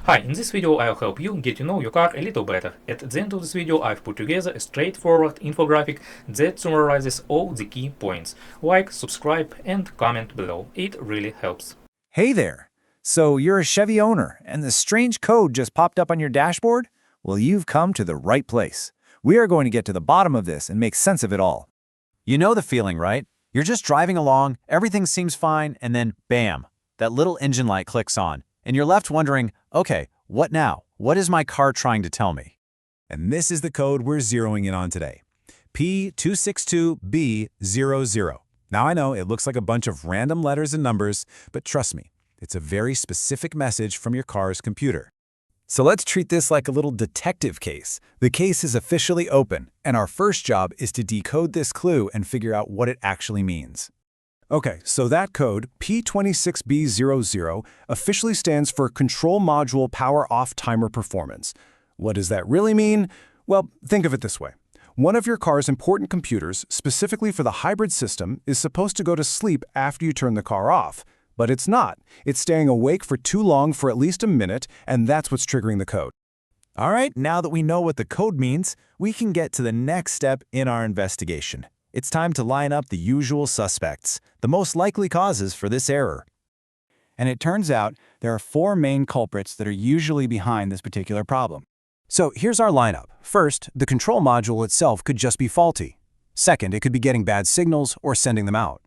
Hi, in this video I'll help you get to know your car a little better. At the end of this video I've put together a straightforward infographic that summarizes all the key points. Like, subscribe and comment below, it really helps. Hey there! So you're a Chevy owner, and this strange code just popped up on your dashboard? Well, you've come to the right place. We are going to get to the bottom of this and make sense of it all. You know the feeling, right? You're just driving along, everything seems fine, and then bam, that little engine light clicks on, and you're left wondering, okay, what now? What is my car trying to tell me? And this is the code we're zeroing in on today. P262B00. Now I know it looks like a bunch of random letters and numbers, but trust me, it's a very specific message from your car's computer. So let's treat this like a little detective case. The case is officially open, and our first job is to decode this clue and figure out what it actually means. Okay, so that code, P262B00, officially stands for Control Module Power Off Timer Performance. What does that really mean? Well, think of it this way. One of your car's important computers, specifically for the hybrid system, is supposed to go to sleep after you turn the car off. But it's not. It's staying awake for too long for at least a minute, and that's what's triggering the code. All right, now that we know what the code means, we can get to the next step in our investigation. It's time to line up the usual suspects, the most likely causes for this error. And it turns out there are four main culprits that are usually behind this particular problem. So here's our lineup. First, the control module itself could just be faulty. Second, it could be getting bad signals or sending them out.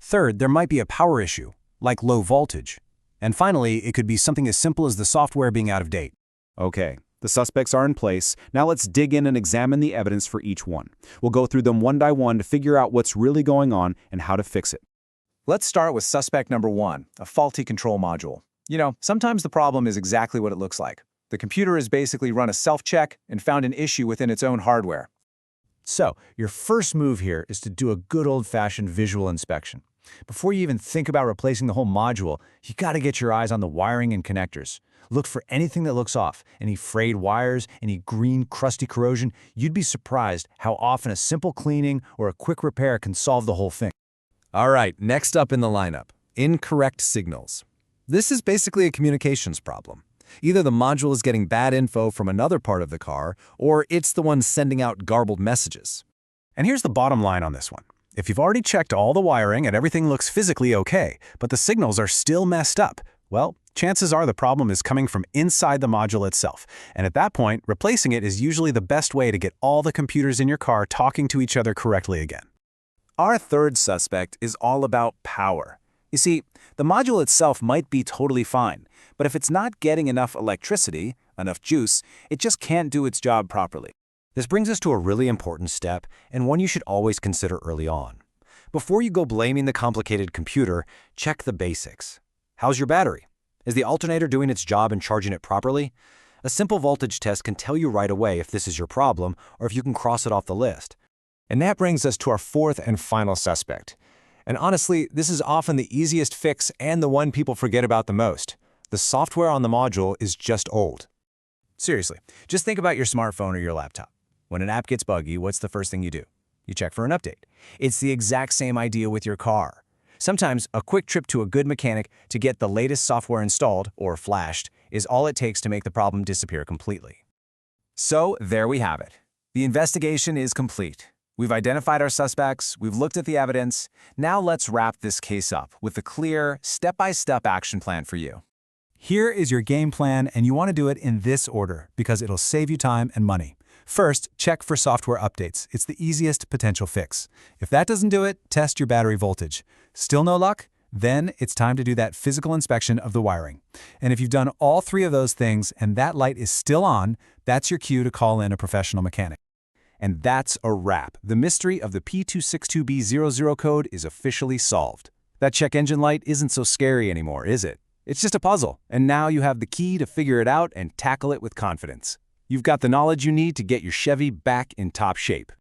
Third, there might be a power issue, like low voltage. And finally, it could be something as simple as the software being out of date. Okay, the suspects are in place. Now let's dig in and examine the evidence for each one. We'll go through them one by one to figure out what's really going on and how to fix it. Let's start with suspect number one, a faulty control module. You know, sometimes the problem is exactly what it looks like. The computer has basically run a self-check and found an issue within its own hardware. So, your first move here is to do a good old-fashioned visual inspection. Before you even think about replacing the whole module, you gotta get your eyes on the wiring and connectors. Look for anything that looks off, any frayed wires, any green, crusty corrosion. You'd be surprised how often a simple cleaning or a quick repair can solve the whole thing. All right, next up in the lineup, incorrect signals. This is basically a communications problem. Either the module is getting bad info from another part of the car, or it's the one sending out garbled messages. And here's the bottom line on this one. If you've already checked all the wiring and everything looks physically okay, but the signals are still messed up, well, chances are the problem is coming from inside the module itself. And at that point, replacing it is usually the best way to get all the computers in your car talking to each other correctly again. Our third suspect is all about power. You see, the module itself might be totally fine, but if it's not getting enough electricity, enough juice, it just can't do its job properly. This brings us to a really important step, and one you should always consider early on. Before you go blaming the complicated computer, check the basics. How's your battery? Is the alternator doing its job and charging it properly? A simple voltage test can tell you right away if this is your problem or if you can cross it off the list. And that brings us to our fourth and final suspect. And honestly, this is often the easiest fix and the one people forget about the most. The software on the module is just old. Seriously, just think about your smartphone or your laptop. When an app gets buggy, what's the first thing you do? You check for an update. It's the exact same idea with your car. Sometimes a quick trip to a good mechanic to get the latest software installed, or flashed, is all it takes to make the problem disappear completely. So there we have it. The investigation is complete. We've identified our suspects, we've looked at the evidence. Now let's wrap this case up with a clear, step-by-step action plan for you. Here is your game plan, and you want to do it in this order because it'll save you time and money. First, check for software updates. It's the easiest potential fix. If that doesn't do it, test your battery voltage. Still no luck? Then it's time to do that physical inspection of the wiring. And if you've done all three of those things and that light is still on, that's your cue to call in a professional mechanic. And that's a wrap. The mystery of the P262B00 code is officially solved. That check engine light isn't so scary anymore, is it? It's just a puzzle, and now you have the key to figure it out and tackle it with confidence. You've got the knowledge you need to get your Chevy back in top shape.